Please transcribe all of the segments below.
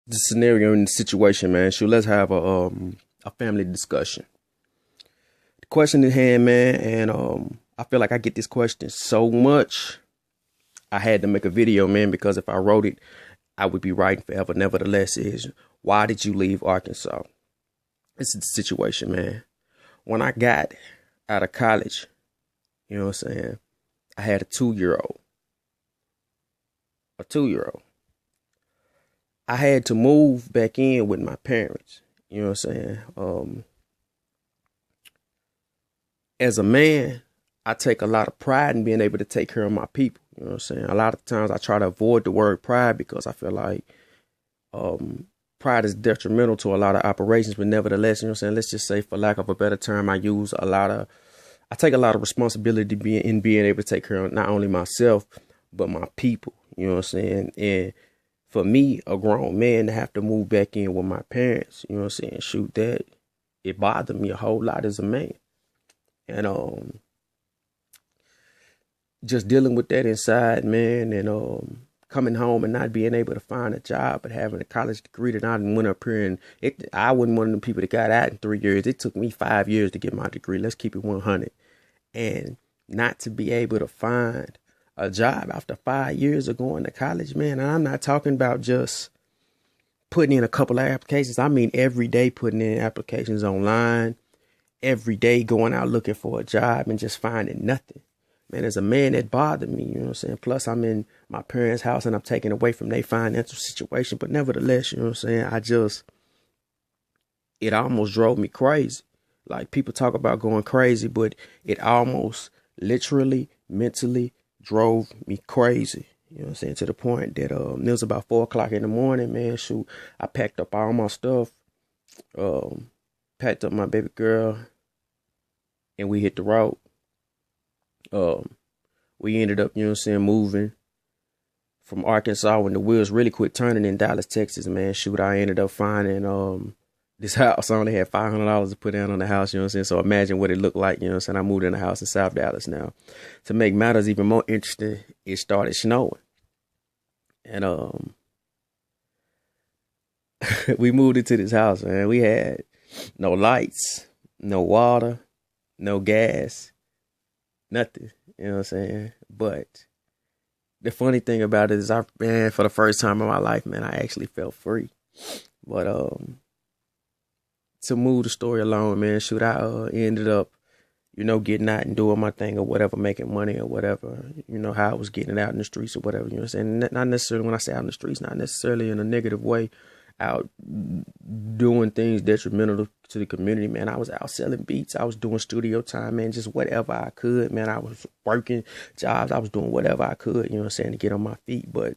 the scenario and the situation, man. So let's have a family discussion. The question at hand, man, and I feel like I get this question so much. I had to make a video, man, because if I wrote it, I would be writing forever. Nevertheless, is why did you leave Arkansas? This is the situation, man. When I got out of college, you know what I'm saying, I had a 2-year-old. A 2-year-old. I had to move back in with my parents. You know what I'm saying? As a man, I take a lot of pride in being able to take care of my people. You know what I'm saying? A lot of times I try to avoid the word pride because I feel like pride is detrimental to a lot of operations. But nevertheless, you know what I'm saying? Let's just say, for lack of a better term, I take a lot of responsibility in being able to take care of not only myself, but my people. You know what I'm saying? And for me, a grown man, to have to move back in with my parents, you know what I'm saying? Shoot, that, it bothered me a whole lot as a man. And just dealing with that inside, man, and coming home and not being able to find a job, but having a college degree that I went up here and I wasn't one of the people that got out in 3 years. It took me 5 years to get my degree. Let's keep it 100. And not to be able to find a job after 5 years of going to college, man. And I'm not talking about just putting in a couple of applications. I mean, every day putting in applications online, every day going out looking for a job and just finding nothing. Man, as a man, that bothered me, you know what I'm saying? Plus, I'm in my parents' house and I'm taken away from their financial situation. But nevertheless, you know what I'm saying? It almost drove me crazy. Like, people talk about going crazy, but it almost literally, mentally drove me crazy. You know what I'm saying? To the point that it was about 4 o'clock in the morning, man. Shoot, I packed up all my stuff, packed up my baby girl, and we hit the road. We ended up, you know what I'm saying, moving from Arkansas when the wheels really quit turning in Dallas, Texas, man. Shoot, I ended up finding this house. I only had $500 to put down on the house, you know what I'm saying? So imagine what it looked like, you know what I'm saying? I moved in a house in South Dallas now. To make matters even more interesting, it started snowing. And we moved into this house, man. We had no lights, no water, no gas, nothing, you know what I'm saying? But the funny thing about it is, man, for the first time in my life, man, I actually felt free. But to move the story along, man, shoot, I ended up, you know, getting out and doing my thing or whatever, making money or whatever, you know, how I was getting it out in the streets or whatever, you know what I'm saying? Not necessarily, when I say out in the streets, not necessarily in a negative way, out doing things detrimental to the community, man. I was out selling beats. I was doing studio time, man, just whatever I could, man. I was working jobs. I was doing whatever I could, you know what I'm saying, to get on my feet. But,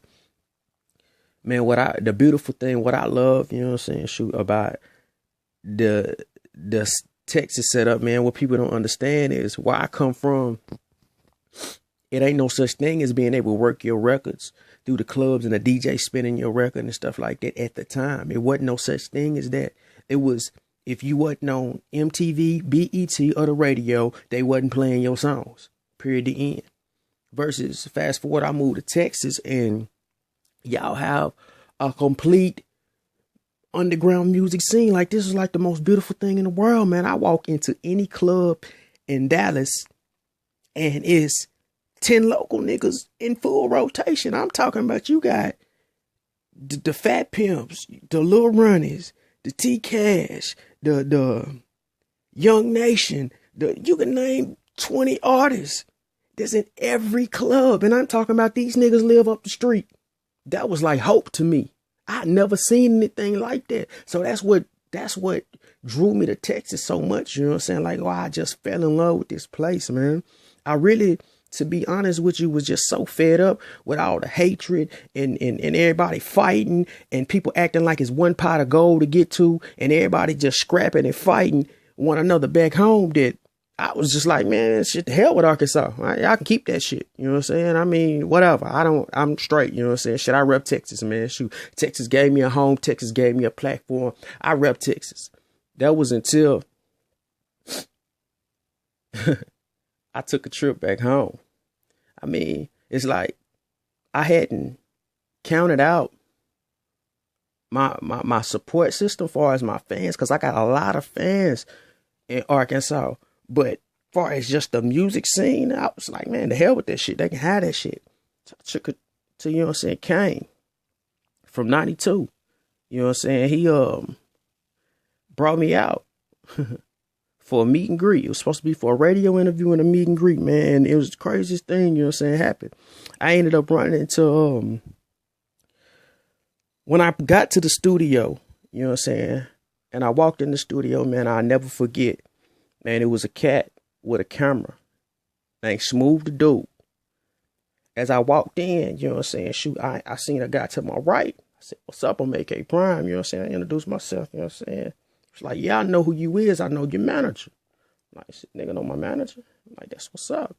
man, the beautiful thing, what I love, you know what I'm saying, shoot, about the Texas setup, man, what people don't understand is where I come from. It ain't no such thing as being able to work your records through the clubs and the DJ spinning your record and stuff like that at the time. It wasn't no such thing as that. It was, if you wasn't on MTV, BET, or the radio, they wasn't playing your songs. Period, the end. Versus, fast forward, I moved to Texas and y'all have a complete underground music scene. Like, this is like the most beautiful thing in the world, man. I walk into any club in Dallas and it's 10 local niggas in full rotation. I'm talking about, you got the Fat Pimps, the Lil Runnies, the T Cash, the Young Nation. You can name 20 artists that's in every club. And I'm talking about, these niggas live up the street. That was like hope to me. I'd never seen anything like that. So that's what drew me to Texas so much. You know what I'm saying? Like, oh, I just fell in love with this place, man. I really, to be honest with you, was just so fed up with all the hatred and everybody fighting and people acting like it's one pot of gold to get to, and everybody just scrapping and fighting one another back home, that I was just like, man, shit, the hell with Arkansas. I can keep that shit. You know what I'm saying? I mean, whatever. I'm straight. You know what I'm saying? Shit, I rep Texas, man. Shoot, Texas gave me a home. Texas gave me a platform. I rep Texas. That was until I took a trip back home. I mean, it's like I hadn't counted out my support system, far as my fans, because I got a lot of fans in Arkansas. But far as just the music scene, I was like, man, the hell with that shit. They can have that shit. So I took it to, you know what I'm saying, Kane from 92. You know what I'm saying? He brought me out for a meet and greet. It was supposed to be for a radio interview and a meet and greet, man. And it was the craziest thing, you know what I'm saying, happened. I ended up running into when I got to the studio, you know what I'm saying, and I walked in the studio, man, I'll never forget. Man, it was a cat with a camera named Smooth the Dude. As I walked in, you know what I'm saying, shoot, I seen a guy to my right. I said, what's up, I'm akprime, you know what I'm saying? I introduced myself, you know what I'm saying? It's like, yeah, I know who you is. I know your manager. I'm like, nigga know my manager? I'm like, that's what's up.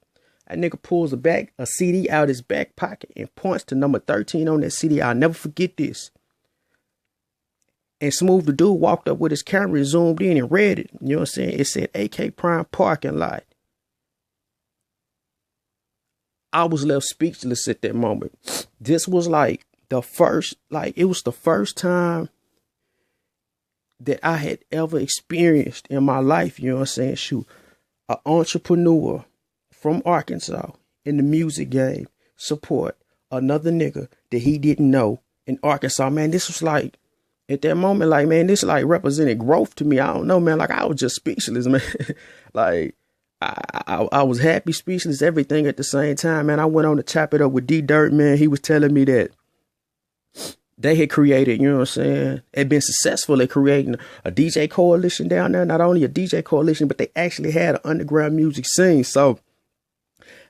That nigga pulls a CD out his back pocket and points to number 13 on that CD. I'll never forget this. And Smooth the Dude walked up with his camera and zoomed in and read it. You know what I'm saying? It said akprime parking lot. I was left speechless at that moment. This was like the first time that I had ever experienced in my life, you know what I'm saying? Shoot, an entrepreneur from Arkansas in the music game support another nigga that he didn't know in Arkansas. Man, this was like, at that moment, like, man, this like represented growth to me. I don't know, man. Like, I was just speechless, man. Like, I was happy, speechless, everything at the same time, man. I went on to chop it up with D-Dirt, man. He was telling me that they had created, you know what I'm saying, had been successful at creating a DJ coalition down there. Not only a DJ coalition, but they actually had an underground music scene. So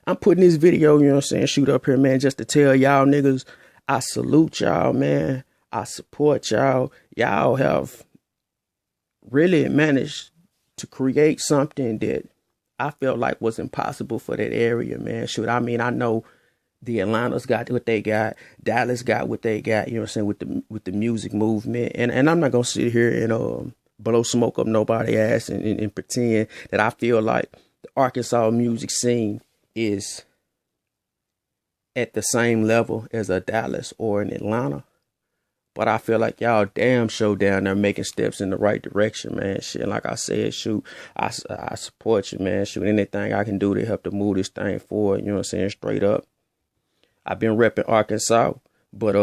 I'm putting this video, you know what I'm saying, shoot up here, man, just to tell y'all niggas, I salute y'all, man. I support y'all. Y'all have really managed to create something that I felt like was impossible for that area, man. Shoot, I mean, I know the Atlanta's got what they got, Dallas got what they got, you know what I'm saying, with the music movement. And I'm not gonna sit here and blow smoke up nobody's ass and pretend that I feel like the Arkansas music scene is at the same level as a Dallas or an Atlanta. But I feel like y'all damn show down there making steps in the right direction, man. Shit, like I said, shoot, I support you, man. Shoot, anything I can do to help to move this thing forward, you know what I'm saying, straight up. I've been repping Arkansas, but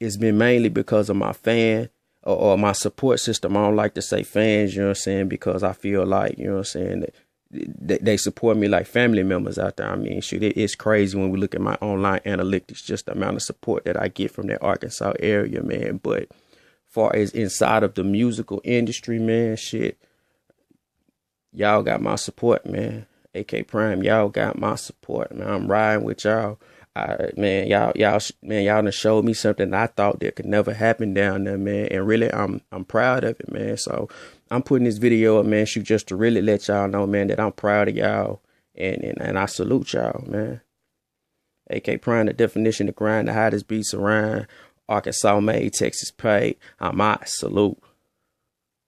it's been mainly because of my fan or my support system. I don't like to say fans, you know what I'm saying, because I feel like, you know what I'm saying, that they support me like family members out there. I mean, shoot, it's crazy when we look at my online analytics, just the amount of support that I get from that Arkansas area, man. But far as inside of the musical industry, man, shit, y'all got my support, man. akprime, y'all got my support, man. I'm riding with y'all. Y'all done showed me something I thought that could never happen down there, man. And really, I'm proud of it, man. So I'm putting this video up, man, shoot, just to really let y'all know, man, that I'm proud of y'all and I salute y'all, man. akprime, the definition of grind, the hottest beats around. Arkansas made, Texas paid. I'm out. Salute.